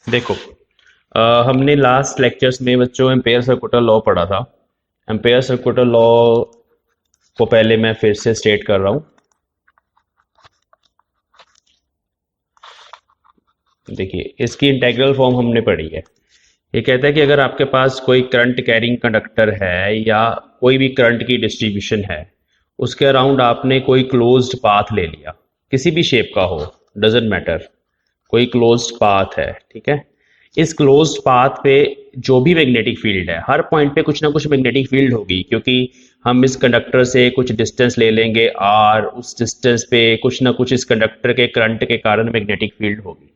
देखो, हमने last lectures में बच्चों एम्पेयर सर्कुलर लॉ पढ़ा था। एम्पेयर सर्कुलर लॉ को पहले मैं फिर से स्टेट कर रहा हूँ। देखिए, इसकी इंटीग्रल फॉर्म हमने पढ़ी है। ये कहता है कि अगर आपके पास कोई करंट कैरिंग कंडक्टर है या कोई भी करंट की डिस्ट्रीब्यूशन है, उसके अराउंड आपने कोई क्लोज्ड पाथ ले लिया, किसी भी शेप का हो, डजेंट मैटर, कोई क्लोज्ड पाथ है, ठीक है। इस क्लोज्ड पाथ पे जो भी मैग्नेटिक फील्ड है, हर पॉइंट पे कुछ ना कुछ मैग्नेटिक फील्ड होगी, क्योंकि हम इस कंडक्टर से कुछ डिस्टेंस ले लेंगे और उस डिस्टेंस पे कुछ ना कुछ इस कंडक्टर के करंट के कारण मैग्नेटिक फील्ड होगी।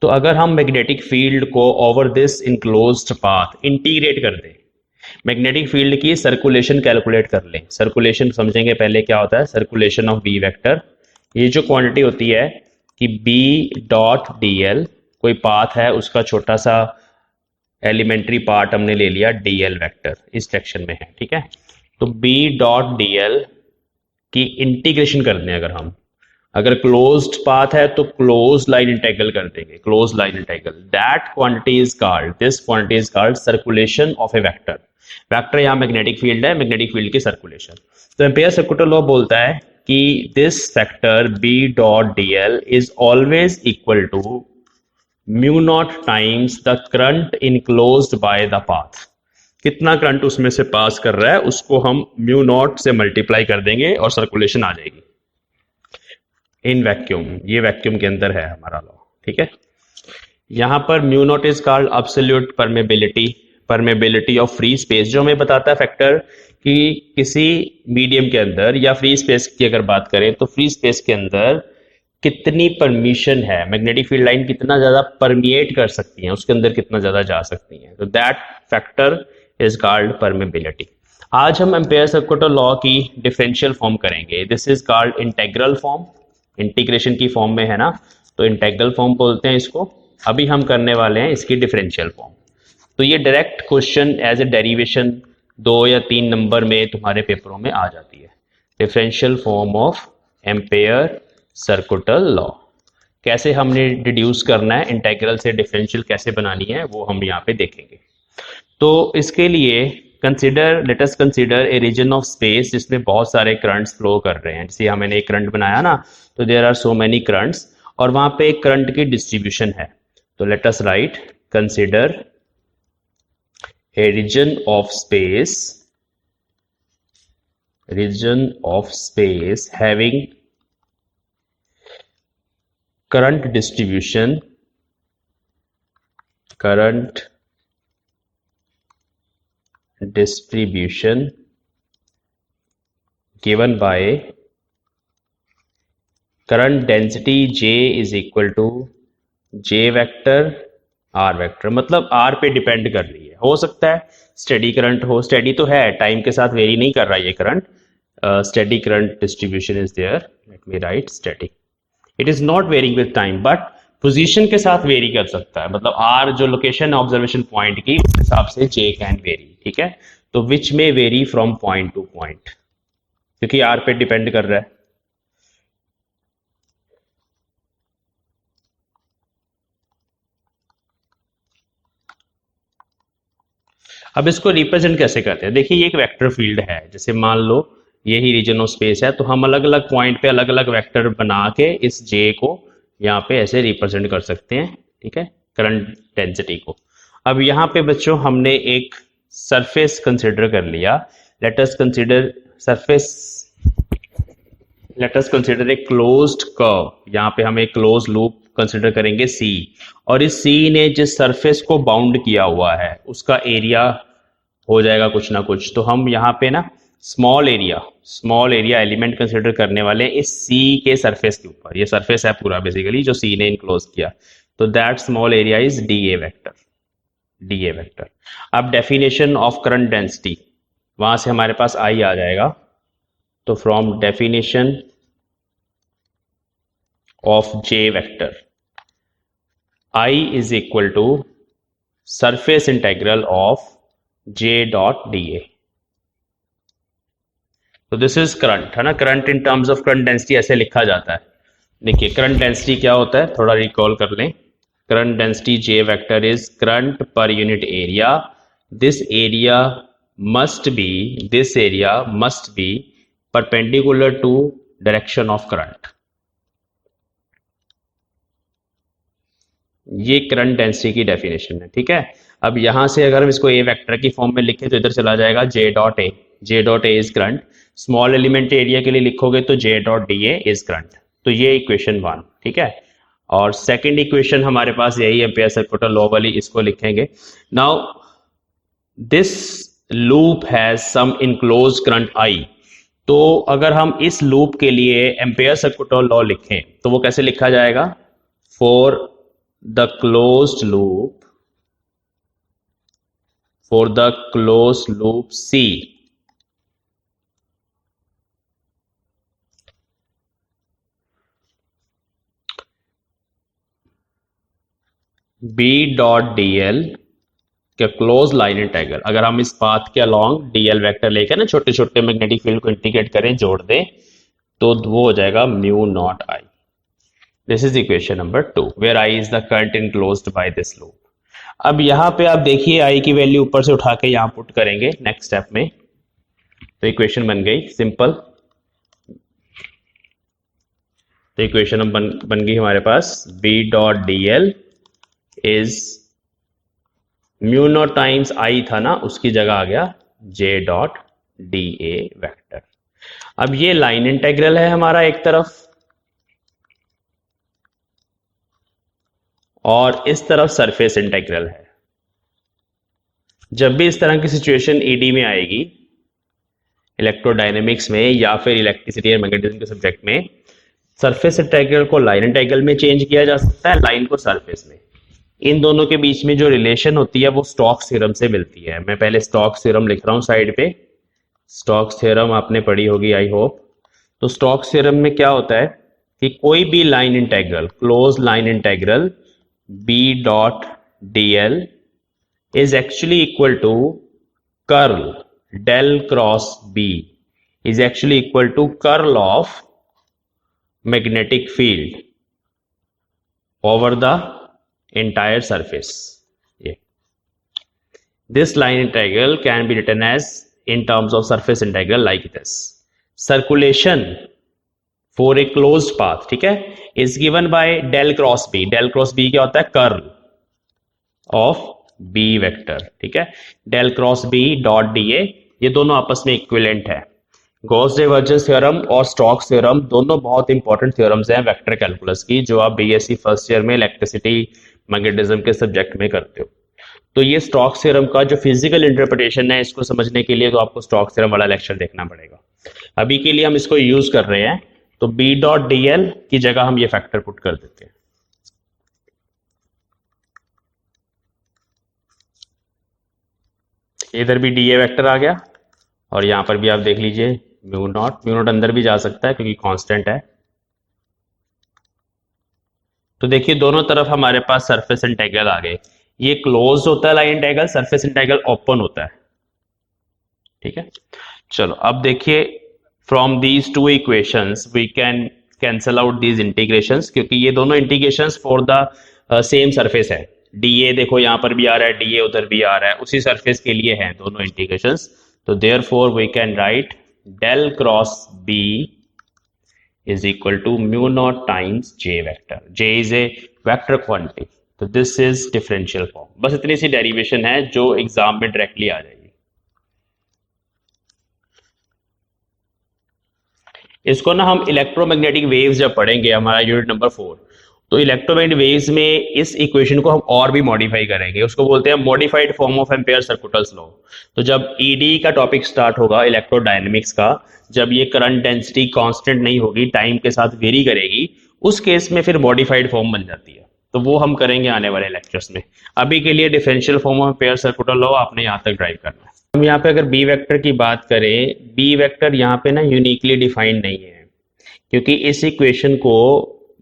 तो अगर हम मैग्नेटिक फील्ड को over this enclosed path integrate कर दें, मैग्नेटिक फील्ड की सर्कुलेशन कैलकुलेट कर लें। सर्कुलेशन समझेंगे पहले क्या होता है। सर्कुलेशन ऑफ बी वेक्टर, ये जो क्वांटिटी होती है कि बी डॉट डी एल, कोई पाथ है उसका छोटा सा एलिमेंट्री पार्ट हमने ले लिया डी एल वैक्टर, इस सेक्शन में है, ठीक है। तो बी डॉट डी एल की इंटीग्रेशन कर दें, अगर क्लोज्ड पाथ है तो क्लोज लाइन इंटेग्रल कर देंगे, close line integral. That quantity is called, this quantity is called circulation of a vector. Vector यहाँ मैग्नेटिक फील्ड है, मैग्नेटिक फील्ड की सर्कुलेशन। तो एम्पेयर सर्कुलर लॉ बोलता है कि this vector B dot D L is always equal to mu naught times the current enclosed by the path. कितना current उसमें से पास कर रहा है उसको हम म्यू नॉट से मल्टीप्लाई कर देंगे और सर्कुलेशन आ जाएगी इन वैक्यूम। ये वैक्यूम के अंदर है हमारा लॉ, ठीक है। यहां पर mu naught is called absolute permeability, permeability of free space, जो हमें बताता है फैक्टर कि किसी मीडियम के अंदर या फ्री स्पेस की अगर बात करें तो फ्री स्पेस के अंदर कितनी परमिशन है, मैग्नेटिक फील्ड लाइन कितना ज्यादा परमिएट कर सकती है, उसके अंदर कितना ज्यादा जा सकती है। तो that factor is called permeability. आज हम एम्पेयर सर्कुलर लॉ की डिफरेंशियल फॉर्म करेंगे। This is called integral form, integration की फॉर्म में है ना, तो इंटेग्रल फॉर्म बोलते हैं इसको। अभी हम करने वाले हैं इसकी डिफरेंशियल फॉर्म। तो ये direct question as a derivation 2 या 3 नंबर में तुम्हारे पेपरों में आ जाती है। Differential form of ampere circular law, कैसे हमने डिड्यूस करना है, इंटेग्रल से डिफरेंशियल कैसे बनानी है, वो हम यहाँ पे देखेंगे। तो इसके लिए consider, let us consider a region of space जिसमें बहुत सारे करंट्स फ्लो कर रहे हैं। जैसे हमने एक करंट बनाया ना, तो there are so many currents और वहां पे एक करंट की डिस्ट्रीब्यूशन है। तो let us write consider a region of space, region of space having current distribution, current distribution given by current density J is equal to J vector R vector। मतलब R पे depend कर रही है। हो सकता है स्टेडी करंट हो, steady तो है, टाइम के साथ वेरी नहीं कर रहा ये current. Steady current distribution is there, let me write steady. It is not varying with time but position के साथ वेरी कर सकता है। मतलब आर जो लोकेशन ऑब्जर्वेशन पॉइंट की, उस हिसाब से जे कैन वेरी, ठीक है। तो विच में very from point two point, क्योंकि आर पे डिपेंड कर रहा है। अब इसको रिप्रेजेंट कैसे करते हैं। देखिए, ये एक वेक्टर फील्ड है, जैसे मान लो यही रीजन ऑफ स्पेस है, तो हम अलग अलग पॉइंट पे अलग अलग वेक्टर बना के इस जे को यहाँ पे ऐसे रिप्रेजेंट कर सकते हैं, ठीक है, करंट डेंसिटी को। अब यहाँ पे बच्चों हमने एक सरफेस कंसिडर कर लिया। Late us consider surface, late us consider a closed curve. यहाँ पे हम एक क्लोज लूप कंसिडर करेंगे सी, और इस सी ने जिस सरफेस को बाउंड किया हुआ है उसका एरिया हो जाएगा कुछ ना कुछ। तो हम यहाँ पे ना स्मॉल एरिया एलिमेंट कंसिडर करने वाले इस सी के सरफेस के ऊपर। ये सरफेस है पूरा बेसिकली जो सी ने इनक्लोज किया। तो that small area is D A vector, D A vector. अब डेफिनेशन ऑफ करंट डेंसिटी, वहां से हमारे पास आई आ जाएगा। तो from definition of J vector, I is equal to surface integral of J dot D A. तो this is current, है ना। Current in terms of current density ऐसे लिखा जाता है। देखिए करंट डेंसिटी क्या होता है, थोड़ा रिकॉल कर लें। current density J vector is current per unit area. This area must be perpendicular to direction of current. ये करंट डेंसिटी की डेफिनेशन है, ठीक है। अब यहां से अगर हम इसको ए वेक्टर की फॉर्म में लिखें तो इधर चला जाएगा J dot A is current. Small element area के लिए लिखोगे तो जे dot D A is current. तो ये इक्वेशन 1, ठीक है। और सेकंड इक्वेशन हमारे पास यही एम्पियर सर्कुलर लॉ वाली, इसको लिखेंगे। Now this loop has some enclose current I. तो अगर हम इस लूप के लिए एम्पियर सर्कुलर लॉ लिखें तो वो कैसे लिखा जाएगा? For the closed loop C, B dot dl के क्लोज लाइन इंटेग्रल, अगर हम इस पाथ के अलोंग dl वेक्टर लेकर ना छोटे छोटे मैग्नेटिक फील्ड को इंटीग्रेट करें, जोड़ दें, तो वो हो जाएगा mu naught I. This is equation number 2 where I is the current enclosed by this loop. अब यहां पे आप देखिए I की वैल्यू ऊपर से उठा के यहां पुट करेंगे नेक्स्ट स्टेप में, तो इक्वेशन बन गई सिंपल। तो इक्वेशन बन गई हमारे पास B dot D L is mu naught times I था ना, उसकी जगह आ गया J डॉट डी ए वैक्टर। अब ये लाइन इंटेग्रल है हमारा एक तरफ, और इस तरफ सरफेस इंटेग्रल है। जब भी इस तरह की सिचुएशन ईडी में आएगी, इलेक्ट्रोडायनेमिक्स में या फिर इलेक्ट्रिसिटी एंड मैग्नेटिज्म के सब्जेक्ट में, सरफेस इंटेग्रल को लाइन इंटेग्रल में चेंज किया जा सकता है, लाइन को सरफेस में। इन दोनों के बीच में जो रिलेशन होती है वो स्टोक्स थ्योरम से मिलती है। मैं पहले स्टोक्स थ्योरम लिख रहा हूं साइड पे। स्टोक्स थ्योरम आपने पढ़ी होगी आई होप। तो स्टोक्स थ्योरम में क्या होता है कि कोई भी line integral, close line integral B dot dl is actually equal to curl del cross B is actually equal to curl of magnetic field over the entire surface. Yeah. This line integral can be written as in terms of surface integral like this. Circulation for a closed path, ठीक है, is given by del cross B. del cross B क्या होता है? Curl of B vector, ठीक है। del cross B dot D ए, ये दोनों आपस में इक्विवेलेंट है। गॉस डाइवर्जेंस थ्योरम और स्टोक्स थ्योरम दोनों बहुत इंपॉर्टेंट थ्योरम्स हैं वेक्टर कैलकुलस की, जो आप बीएससी फर्स्ट ईयर में इलेक्ट्रिसिटी मैग्नेटिज्म के सब्जेक्ट में करते हो। तो ये स्टोक्स थ्योरम का जो फिजिकल इंटरप्रिटेशन है, इसको समझने के लिए तो आपको स्टोक्स थ्योरम वाला लेक्चर देखना पड़ेगा। अभी के लिए हम इसको यूज कर रहे हैं, तो B डॉट डी एल की जगह हम ये फैक्टर पुट कर देते हैं। इधर भी डी ए वेक्टर आ गया, और यहां पर भी आप देख लीजिए म्यू नॉट अंदर भी जा सकता है क्योंकि कांस्टेंट है। तो देखिए दोनों तरफ हमारे पास सरफेस इंटेग्रल आ गए। ये क्लोज होता है line integral, surface integral open होता है, ठीक है। चलो अब देखिए, from these two equations we can cancel out these integrations, क्योंकि ये दोनों integrations for the same surface है। डीए देखो यहां पर भी आ रहा है, डीए उधर भी आ रहा है, उसी सरफेस के लिए हैं दोनों इंटीग्रेशंस। तो therefore we can write del cross B is equal to mu naught times J vector. J is a vector quantity. तो this is differential form. बस इतनी सी डेरिवेशन है जो एग्जाम में डायरेक्टली आ जाएगी। इसको ना हम इलेक्ट्रोमैग्नेटिक वेव्स जब पढ़ेंगे, हमारा यूनिट नंबर 4, तो इलेक्ट्रोमैग्नेटिक वेव्स में इस इक्वेशन को हम और भी मॉडिफाई करेंगे। उसको बोलते हैं modified form of Ampere circuital's law. तो जब ईडी का टॉपिक स्टार्ट होगा इलेक्ट्रोडायनेमिक्स का, जब ये करंट डेंसिटी कांस्टेंट नहीं होगी, टाइम के साथ वेरी करेगी, उस केस में फिर मॉडिफाइड फॉर्म बन जाती है। तो वो हम करेंगे आने वाले लेक्चर्स में। अभी के लिए differential form of ampere circular law आपने यहाँ तक ड्राइव करना है। हम यहाँ पे अगर बी वेक्टर की बात करें, बी वेक्टर यहाँ पे ना यूनिकली डिफाइंड नहीं है, क्योंकि इस इक्वेशन को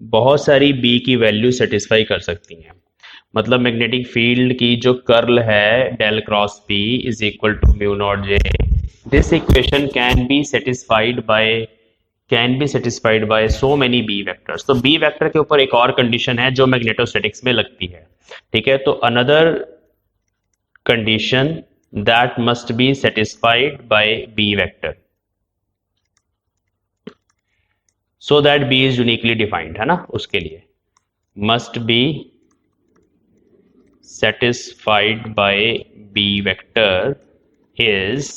बहुत सारी बी की वैल्यू सेटिस्फाई कर सकती हैं। मतलब मैग्नेटिक फील्ड की जो कर्ल है del cross B is equal to mu naught J, this equation can be satisfied by can be satisfied by so many B vectors. B बी वेक्टर के ऊपर एक और कंडीशन है जो मैग्नेटोस्टैटिक्स में लगती है, ठीक है। तो another condition that must be satisfied by B vector so that B is uniquely defined, है ना, उसके लिए must be satisfied by B vector is,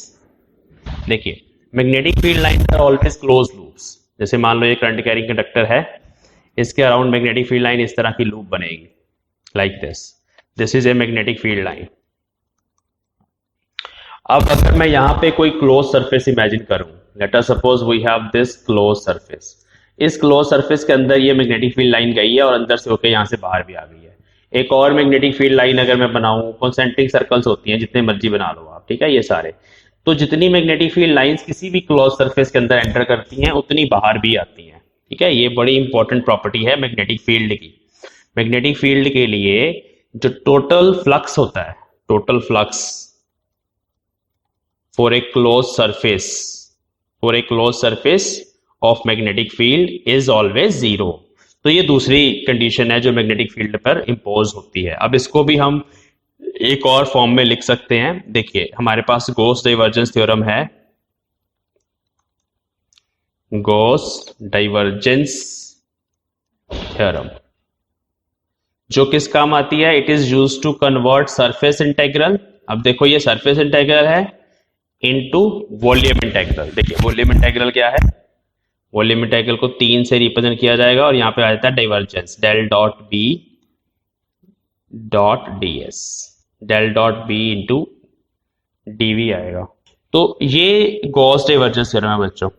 देखिए magnetic field line are always close loops. जैसे मान लो ये करंट कैरिंग कंडक्टर है, इसके अराउंड मैग्नेटिक फील्ड लाइन इस तरह की लूप बनेगी like this is a magnetic field line. अब अगर मैं यहां पे कोई क्लोज सरफेस इमेजिन करूं, let us suppose we have this close surface, इस क्लोज सरफेस के अंदर ये मैग्नेटिक फील्ड लाइन गई है और अंदर से होकर यहां से बाहर भी आ गई है। एक और मैग्नेटिक फील्ड लाइन अगर मैं बनाऊं, कॉन्सेंट्रिक सर्कल्स होती हैं, जितने मर्जी बना लो आप, ठीक है, ये सारे। तो जितनी मैग्नेटिक फील्ड लाइंस किसी भी क्लोज सरफेस के अंदर एंटर करती हैं उतनी बाहर भी आती हैं, ठीक है। ये बड़ी इंपॉर्टेंट प्रॉपर्टी है मैग्नेटिक फील्ड की। मैग्नेटिक फील्ड के लिए जो टोटल फ्लक्स होता है, total flux for a close surface of magnetic field is always zero. तो ये दूसरी कंडीशन है जो मैग्नेटिक फील्ड पर इंपोज होती है। अब इसको भी हम एक और फॉर्म में लिख सकते हैं। देखिए हमारे पास गॉस डाइवर्जेंस थ्योरम है, गॉस डाइवर्जेंस थ्योरम जो किस काम आती है, it is used to convert surface integral, अब देखो ये सरफेस इंटेग्रल है, इनटू वॉल्यूम इंटेग्रल। देखिए वॉल्यूम इंटेग्रल क्या है, वॉल्यूम इंटेग्रल को 3 से रिप्रेजेंट किया जाएगा और यहां पे आ जाता है divergence, del dot B dot D S, del dot B into D V आएगा। तो ये गॉस डाइवर्जेंस थ्योरम है बच्चों।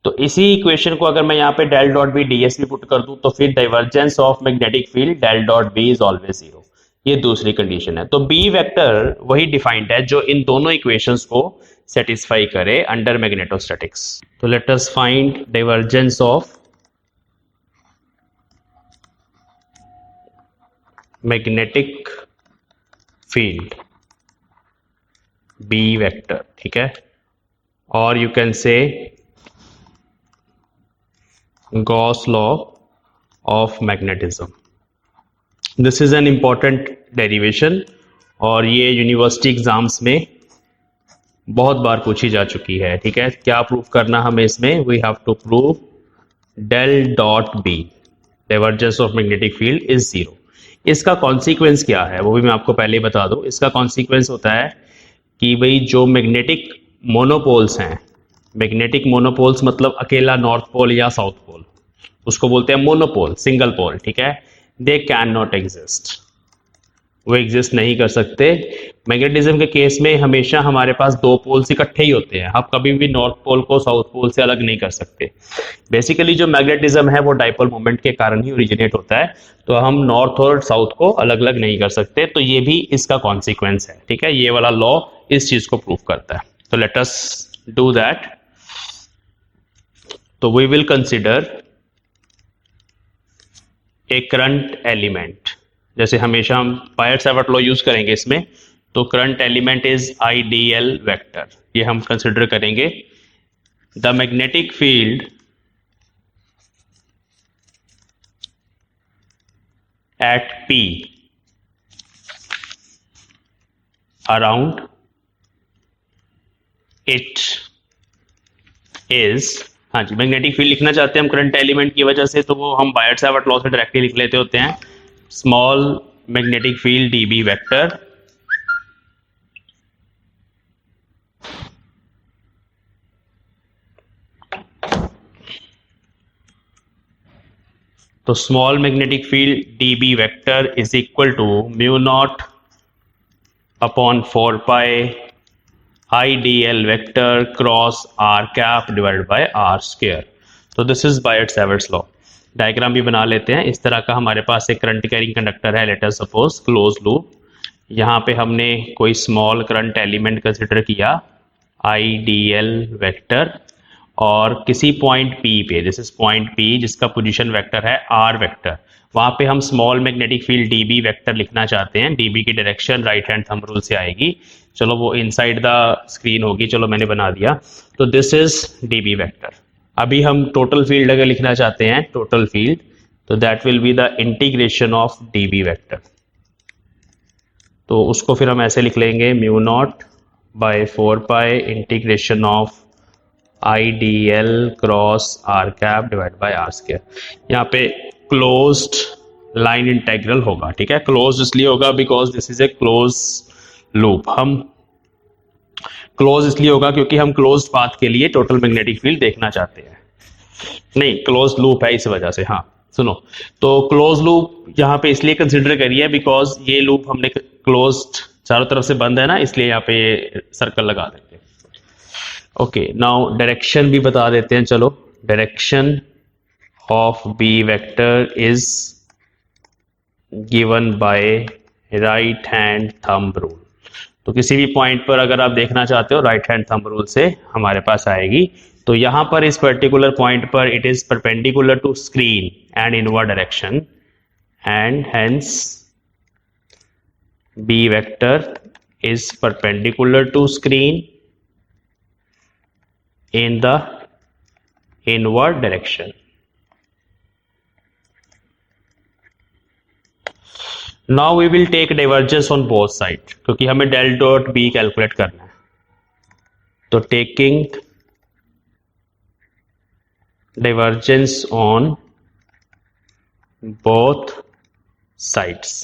तो इसी इक्वेशन को अगर मैं यहाँ पे del dot B D S भी पुट कर दूं तो फिर divergence of magnetic field del dot B is always zero. ये दूसरी कंडीशन है। तो बी वेक्टर वही डिफाइंड है जो इन दोनों इक्वेशंस को सेटिस्फाई करे अंडर मैग्नेटोस्टैटिक्स। तो let us find divergence of magnetic field B vector, ठीक है, और you can say Gauss law of magnetism. This is an important derivation और ये यूनिवर्सिटी एग्जाम्स में बहुत बार पूछी जा चुकी है, ठीक है। क्या प्रूव करना हमें इसमें, we have to prove del dot B divergence of magnetic field is zero. इसका कॉन्सिक्वेंस क्या है वो भी मैं आपको पहले ही बता दूं। इसका कॉन्सिक्वेंस होता है कि भाई जो मैग्नेटिक मोनोपोल्स हैं, मैग्नेटिक मोनोपोल्स मतलब अकेला नॉर्थ पोल या साउथ पोल, उसको बोलते हैं मोनोपोल, सिंगल पोल, ठीक है, दे कैन नॉट एग्जिस्ट, वो एग्जिस्ट नहीं कर सकते। मैग्नेटिज्म के केस में हमेशा हमारे पास 2 पोल्स इकट्ठे ही होते हैं, आप कभी भी नॉर्थ पोल को साउथ पोल से अलग नहीं कर सकते। बेसिकली जो मैग्नेटिज्म है वो डाइपोल मोमेंट के कारण ही ओरिजिनेट होता है, तो हम नॉर्थ और साउथ को अलग अलग नहीं कर सकते। तो ये भी इसका कॉन्सिक्वेंस है, ठीक है, ये वाला लॉ इस चीज को प्रूव करता है। तो लेट अस डू दैट। तो we will consider a current element, जैसे हमेशा हम बायट-सावर्ट लॉ यूज करेंगे इसमें, तो current element is ideal vector, ये हम कंसिडर करेंगे। The magnetic field at P around it is, हाँ जी, मैग्नेटिक फील्ड लिखना चाहते हैं हम करंट एलिमेंट की वजह से, तो वो हम बायट-सावर्ट लॉ से डायरेक्टली लिख लेते होते हैं, small magnetic field dB vector तो small magnetic field dB vector is equal to mu naught upon 4 pi IDL vector cross r cap divided by r square. तो this is Biot Savart's law. Diagram भी बना लेते हैं। इस तरह का हमारे पास एक करंट कैरिंग कंडक्टर है, late us suppose close loop. यहाँ पे हमने कोई स्मॉल करंट एलिमेंट कंसिडर किया IDL वेक्टर, और किसी पॉइंट P पे, दिस इज पॉइंट P जिसका पोजीशन वेक्टर है R वेक्टर, वहां पे हम small magnetic field dB vector लिखना चाहते हैं। dB की direction right hand thumb rule से आएगी, चलो वो इनसाइड द स्क्रीन होगी, चलो मैंने बना दिया। तो दिस इज dB वेक्टर। अभी हम टोटल फील्ड अगर लिखना चाहते हैं, टोटल फील्ड, तो that will be the integration of dB vector. तो उसको फिर हम ऐसे लिख लेंगे, mu naught by 4 pi integration of I D L cross R cap divide by are square. यहाँ पे क्लोज्ड लाइन इंटेग्रल होगा, ठीक है। क्लोज इसलिए होगा because this is A close loop. हम क्लोज इसलिए होगा क्योंकि हम क्लोज पाथ के लिए टोटल मैग्नेटिक फील्ड देखना चाहते हैं, नहीं क्लोज लूप है इस वजह से। हाँ सुनो, तो क्लोज लूप यहाँ पे इसलिए कंसिडर करिए बिकॉज ये लूप हमने क्लोज्ड चारों तरफ से बंद है ना, इसलिए यहाँ पे सर्कल लगा देते हैं। ओके, नाउ डायरेक्शन भी बता देते हैं। चलो, direction of B vector is given by right hand thumb rule. तो किसी भी पॉइंट पर अगर आप देखना चाहते हो, राइट हैंड थंब रूल से हमारे पास आएगी। तो यहां पर इस पर्टिकुलर पॉइंट पर it is perpendicular to screen and inward direction, and hence B vector is perpendicular to screen in the inward direction. Now we will take divergence on both sides, क्योंकि हमें del dot b कैलकुलेट करना है। तो taking divergence on both sides,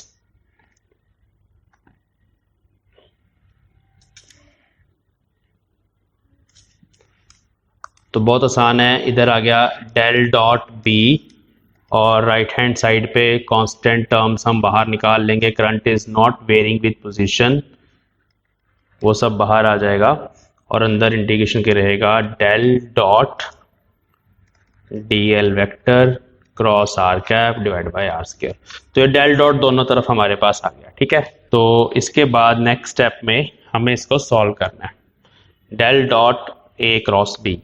तो बहुत आसान है। इधर आ गया डेल डॉट बी, और राइट हैंड साइड पे कांस्टेंट टर्म्स हम बाहर निकाल लेंगे। Current is not varying with position, वो सब बाहर आ जाएगा, और अंदर इंटीग्रेशन के रहेगा del dot D L vector cross R cap divide by are square. तो ये डेल डॉट दोनों तरफ हमारे पास आ गया, ठीक है। तो इसके बाद नेक्स्ट स्टेप में हमें इसको सॉल्व करना है। Del dot A cross B,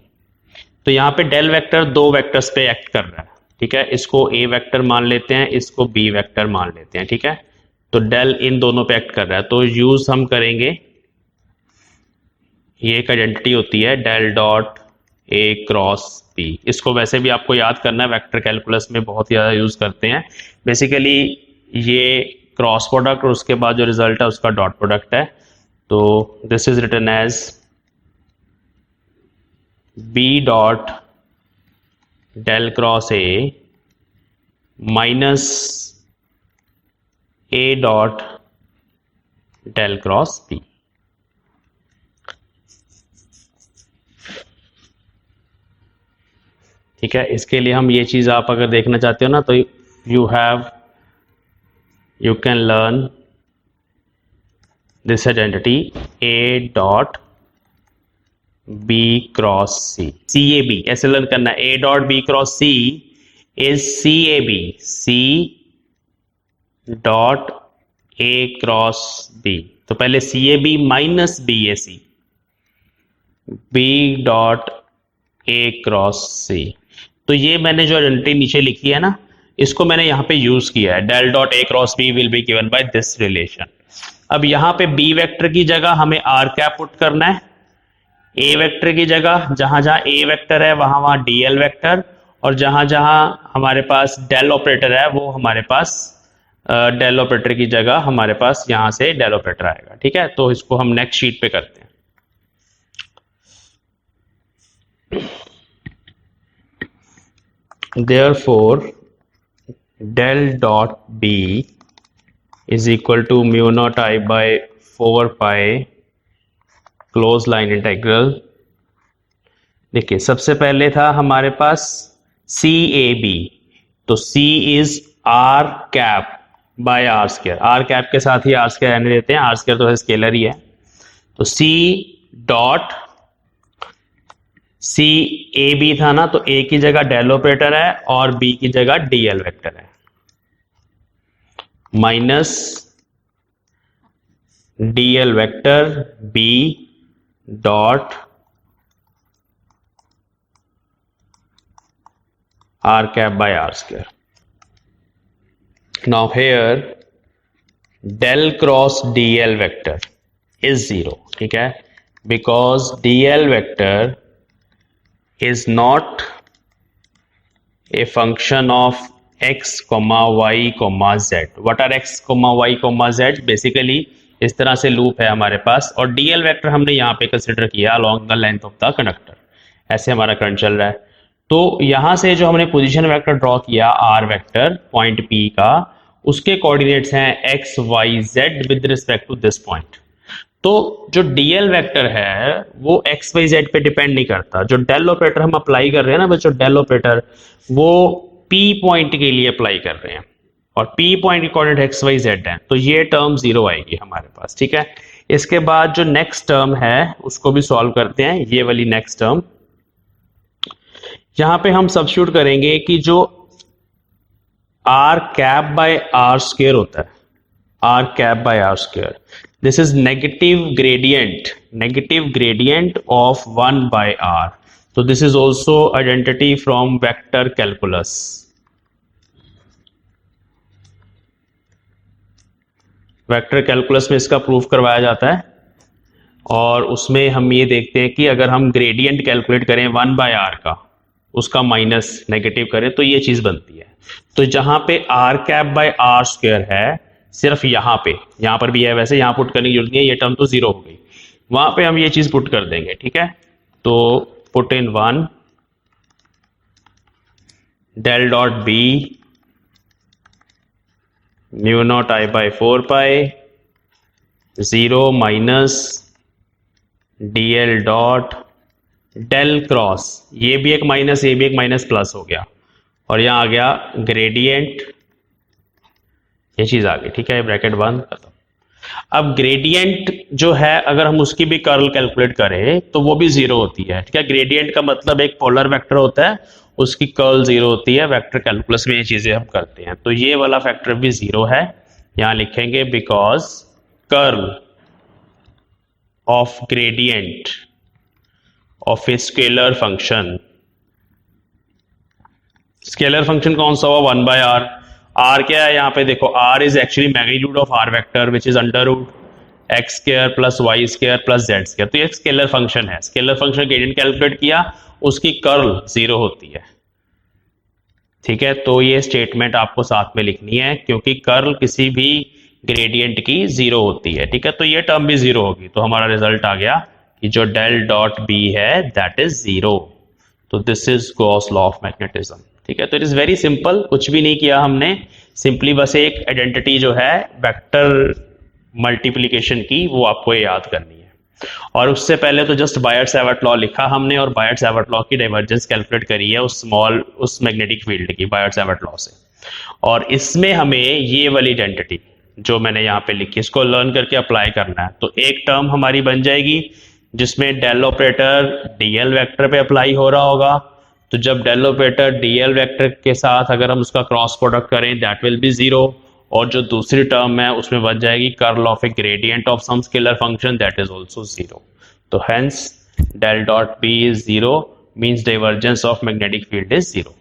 तो यहाँ पे डेल वेक्टर दो वेक्टर्स पे एक्ट कर रहा है, ठीक है। इसको ए वेक्टर मान लेते हैं, इसको बी वेक्टर मान लेते हैं, ठीक है। तो डेल इन दोनों पे एक्ट कर रहा है, तो यूज हम करेंगे, ये एक आइडेंटिटी होती है del dot A cross B. इसको वैसे भी आपको याद करना है, वेक्टर कैलकुलस में बहुत ज़्यादा यूज करते हैं। बेसिकली ये क्रॉस प्रोडक्ट और उसके बाद जो रिजल्ट है उसका डॉट प्रोडक्ट है। तो this is written as B dot del cross A minus A dot del cross B. ठीक है, इसके लिए हम ये चीज आप अगर देखना चाहते हो ना, तो you can learn this identity A dot B cross C, C A B ऐसे लर्न करना है। A dot B cross C is C A B, C dot A cross B. तो पहले C A B minus B A C, B dot A cross C. तो ये मैंने जो identity नीचे लिखी है ना, इसको मैंने यहां पे यूज किया है। Del dot A cross B will be given by this relation. अब यहां पे बी वेक्टर की जगह हमें आर कैप पुट करना है, ए वेक्टर की जगह जहां जहां ए वेक्टर है वहां वहां डीएल वेक्टर, और जहां जहां हमारे पास डेल ऑपरेटर है वो हमारे पास डेल ऑपरेटर की जगह हमारे पास यहां से डेल ऑपरेटर आएगा, ठीक है। तो इसको हम नेक्स्ट शीट पे करते हैं। Therefore, del dot b is equal to mu naught I by 4 pi close line integral. देखिए, सबसे पहले था हमारे पास सी ए बी, तो C is R cap by are square. R cap के साथ ही आर स्क्वायर रहने देते हैं, आर स्क्वायर तो स्केलर ही है। तो C dot C A B था ना, तो ए की जगह डेल ऑपरेटर है और बी की जगह डीएल वेक्टर है, minus dl vector B dot r cap by are square. Now here del cross dl vector is 0, ठीक है, because dl vector is not a function of x, y, z. What are x, y, z? Basically इस तरह से loop है हमारे पास, और DL vector हमने यहाँ पे कंसिडर किया along the length of the conductor. ऐसे हमारा करंट चल रहा है। तो यहाँ से जो हमने पोजीशन वेक्टर ड्रॉ किया आर वेक्टर पॉइंट P का, उसके कोऑर्डिनेट्स हैं x, y, z with respect to this point. तो जो डीएल वेक्टर है वो एक्स वाई जेड पे डिपेंड नहीं करता। जो डेल ऑपरेटर हम अप्लाई कर रहे हैं ना बच्चों, डेल ऑपरेटर वो पी पॉइंट के लिए अप्लाई कर रहे हैं, और पी पॉइंट के कोऑर्डिनेट एक्स वाई जेड है, तो ये टर्म जीरो आएगी हमारे पास। ठीक है, इसके बाद जो नेक्स्ट टर्म है उसको भी सॉल्व करते हैं। ये वाली नेक्स्ट टर्म, यहां पे हम सब्स्टिट्यूट करेंगे कि जो r cap by are square होता है, r cap by are square, this is negative gradient of 1 by r. So this is also identity from vector calculus. Vector calculus में इसका प्रूफ करवाया जाता है, और उसमें हम ये देखते हैं कि अगर हम ग्रेडियंट कैलकुलेट करें 1 बाय आर का, उसका माइनस नेगेटिव करें तो ये चीज बनती है। तो जहां पे r cap by are square है, सिर्फ यहां पर भी है, वैसे यहां पुट करने की जरूरत नहीं है, ये टर्म तो जीरो हो गई, वहां पे हम ये चीज पुट कर देंगे। ठीक है, तो put in 1 del dot B mu naught I by 4 pi 0 minus dl dot del cross, ये भी एक माइनस, ये भी एक माइनस, प्लस हो गया, और यहां आ गया ग्रेडियंट, ये चीज आ गई। ठीक है, ब्रैकेट बंद खत्म। अब ग्रेडियंट जो है अगर हम उसकी भी कर्ल कैलकुलेट करें तो वो भी जीरो होती है। ठीक है, ग्रेडियंट का मतलब एक पोलर वेक्टर होता है, उसकी कर्ल जीरो होती है। वेक्टर कैलकुलस में ये चीजें हम करते हैं। तो ये वाला फैक्टर भी जीरो है, यहां लिखेंगे because curl of gradient of a scalar function, scalar function कौन सा हुआ, 1 बाय आर। आर क्या है यहाँ पे देखो, r is actually magnitude of r vector which is under root x square plus y square plus z square. तो ये एक स्केलर फंक्शन है, स्केलर फंक्शन ग्रेडियंट कैलकुलेट किया, उसकी कर्ल जीरो होती है। ठीक है, तो ये स्टेटमेंट आपको साथ में लिखनी है, क्योंकि कर्ल किसी भी ग्रेडियंट की जीरो होती है। ठीक है, तो ये टर्म भी जीरो होगी, तो हमारा रिजल्ट आ गया कि जो डेल डॉट बी है दैट इज जीरो। तो this is Gauss law of magnetism. ठीक है, तो इट इज वेरी सिंपल, कुछ भी नहीं किया हमने, सिंपली बस एक आइडेंटिटी जो है वेक्टर मल्टीप्लिकेशन की वो आपको याद करनी है। और उससे पहले तो जस्ट बायट-सैवर्ट लॉ लिखा हमने, और बायट-सैवर्ट लॉ की डाइवर्जेंस कैलकुलेट करी है उस मैग्नेटिक फील्ड की बायट-सैवर्ट लॉ से। और इसमें हमें ये वाली आइडेंटिटी जो मैंने यहाँ पे लिखी, इसको लर्न करके अप्लाई करना है। तो एक टर्म हमारी बन जाएगी जिसमें डेल ऑपरेटर डीएल वेक्टर पे अप्लाई हो रहा होगा। तो जब डेल ऑपरेटर डीएल वेक्टर के साथ अगर हम उसका क्रॉस प्रोडक्ट करें दैट विल बी जीरो, और जो दूसरी टर्म है उसमें बन जाएगी curl of a gradient of some scalar function that is also zero. तो hence del dot B is zero means divergence of magnetic field is zero.